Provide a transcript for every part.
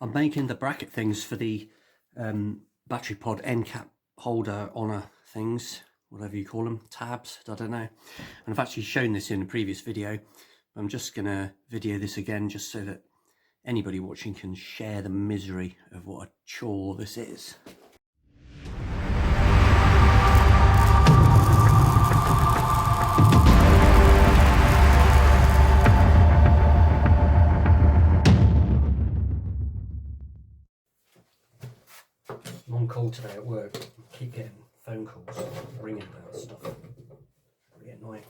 I'm making the bracket things for the battery pod end cap holder honour things, whatever you call them, tabs, I don't know. And I've actually shown this in a previous video. I'm just gonna video this again just so that anybody watching can share the misery of what a chore this is. I'm on call today at work. I keep getting phone calls ringing about stuff. Really annoying.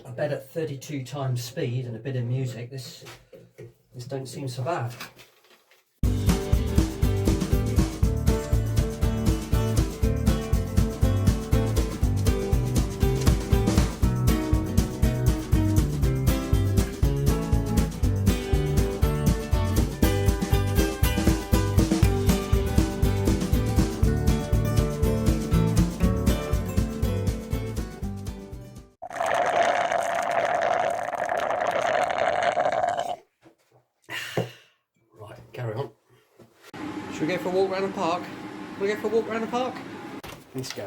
I bet at 32 times speed and a bit of music, this don't seem so bad. Carry on. Should we go for a walk around the park? Can we go for a walk around the park? Let's go.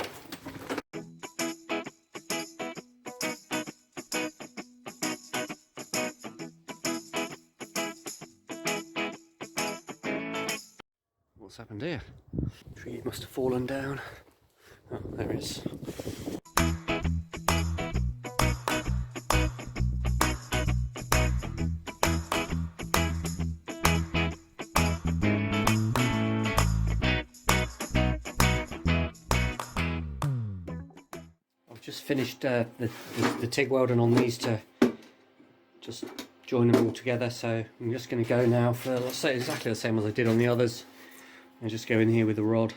What's happened here? Tree must have fallen down. Oh, there it is. Just finished the TIG welding on these to just join them all together, so I'm just going to go now for, let's say, exactly the same as I did on the others. I just go in here with the rod.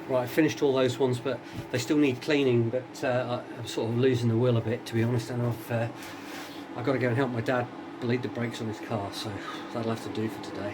Right, I finished all those ones, but they still need cleaning, but I'm sort of losing the will a bit, to be honest, and I've got to go and help my dad bleed the brakes on his car, so that'll have to do for today.